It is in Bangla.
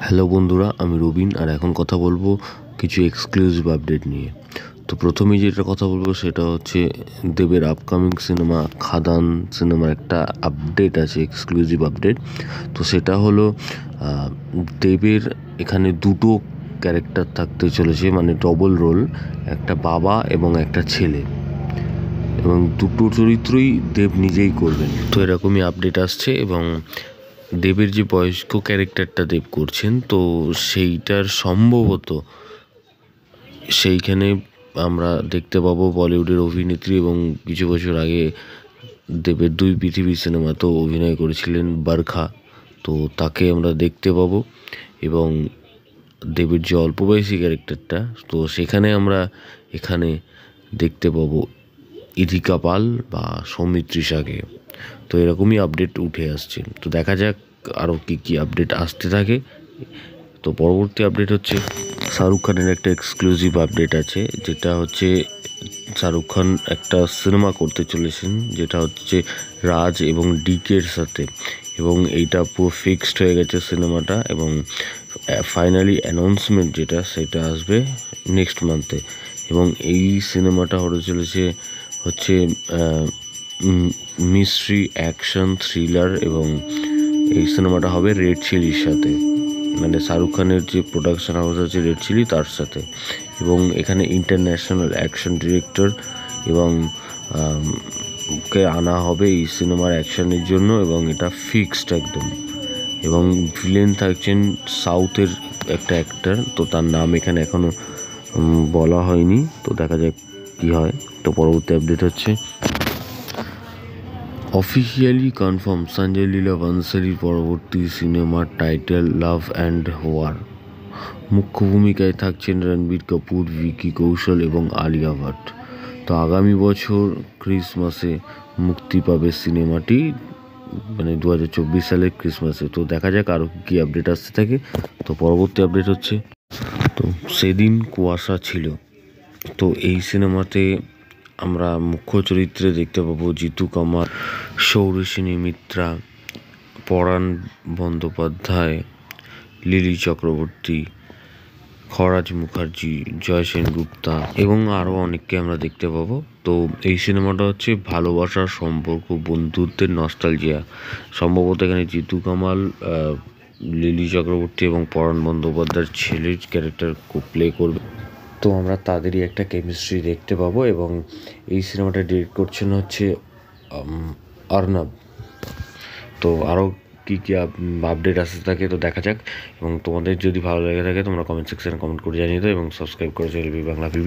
হ্যালো বন্ধুরা, আমি রবিন আর এখন কথা বলবো কিছু এক্সক্লুসিভ আপডেট নিয়ে। তো প্রথমেই যেটা কথা বলবো সেটা হচ্ছে দেবের আপকামিং সিনেমা খাদান সিনেমার একটা আপডেট আছে, এক্সক্লুসিভ আপডেট। তো সেটা হলো দেবের এখানে দুটো ক্যারেক্টার থাকতে চলেছে, মানে ডবল রোল, একটা বাবা এবং একটা ছেলে, এবং দুটো চরিত্রই দেব নিজেই করবেন। তো এরকমই আপডেট আসছে এবং দেবের যে বয়স্ক ক্যারেক্টারটা দেব করছেন, তো সেইটার সম্ভবত সেইখানে আমরা দেখতে পাবো বলিউডের অভিনেত্রী এবং কিছু বছর আগে দেবের দুই পৃথিবী সিনেমাতেও অভিনয় করেছিলেন বারখা, তো তাকে আমরা দেখতে পাবো। এবং দেবের যে অল্প বয়সী ক্যারেক্টারটা, তো সেখানে আমরা এখানে দেখতে পাবো ইধিকা পাল বা সৌমিত্রিষাকে। তো এরকমই আপডেট উঠে আসছে, তো দেখা যাক আরও কী আপডেট আসতে থাকে। তো পরবর্তী আপডেট হচ্ছে শাহরুখ খানের একটা এক্সক্লুসিভ আপডেট আছে, যেটা হচ্ছে শাহরুখ খান একটা সিনেমা করতে চলেছেন, যেটা হচ্ছে রাজ এবং ডিকের সাথে, এবং এইটা পুরো ফিক্সড হয়ে গেছে সিনেমাটা, এবং ফাইনালি অ্যানাউন্সমেন্ট যেটা সেটা আসবে নেক্সট মান্থে। এবং এই সিনেমাটা হচ্ছে মিস্ট্রি অ্যাকশন থ্রিলার, এবং এই সিনেমাটা হবে রেড চিলির সাথে, মানে শাহরুখ খানের যে প্রোডাকশন হাউস আছে রেড চিলি তার সাথে। এবং এখানে ইন্টারন্যাশনাল অ্যাকশন ডিরেক্টর এবং কে আনা হবে এই সিনেমার অ্যাকশনের জন্য, এবং এটা ফিক্সড একদম। এবং ভিলেন থাকছেন সাউথের একটা অ্যাক্টর, তো তার নাম এখানে এখনও বলা হয়নি, তো দেখা যাক কী হয়। তো পরবর্তী আপডেট হচ্ছে অফিসিয়ালি কনফার্ম সঞ্জয় লীলা বনসালির পরবর্তী সিনেমার টাইটেল লাভ অ্যান্ড ওয়ার। মুখ্য ভূমিকায় থাকছেন রণবীর কাপুর, ভিকি কৌশল এবং আলিয়া ভাট। তো আগামী বছর ক্রিসমাসে মুক্তি পাবে সিনেমাটি, মানে 2024 সালের ক্রিসমাসে। তো দেখা যাক আরও কী আপডেট আসতে থাকে। তো পরবর্তী আপডেট হচ্ছে তো সেদিন কুয়াশা ছিল। তো এই সিনেমাতে আমরা মুখ্য চরিত্রে দেখতে পাবো জিতু কামাল, সৌরসিনী মিত্রা, পরাণ বন্দ্যোপাধ্যায়, লিলি চক্রবর্তী, খরাজ মুখার্জি, জয় সেনগুপ্তা এবং আরও অনেককে আমরা দেখতে পাবো। তো এই সিনেমাটা হচ্ছে ভালোবাসার সম্পর্ক, বন্ধুত্বের নস্টালজিয়া। সম্ভবত এখানে জিতু কামাল, লিলি চক্রবর্তী এবং পরাণ বন্দ্যোপাধ্যায়ের ছেলের ক্যারেক্টার প্লে করবে, তো আমরা তাদেরই একটা কেমিস্ট্রি দেখতে পাবো। এবং এই সিনেমাটা ডিরেক্ট করছেন হচ্ছে অর্ণব। তো আরও কী আপডেট আসতে থাকে, তো দেখা যাক। এবং তোমাদের যদি ভালো লেগে থাকে তোমরা কমেন্ট সেকশনে কমেন্ট করে জানিয়ে দাও, এবং সাবস্ক্রাইব করে চ্যানেল বাংলা ফিল্ম।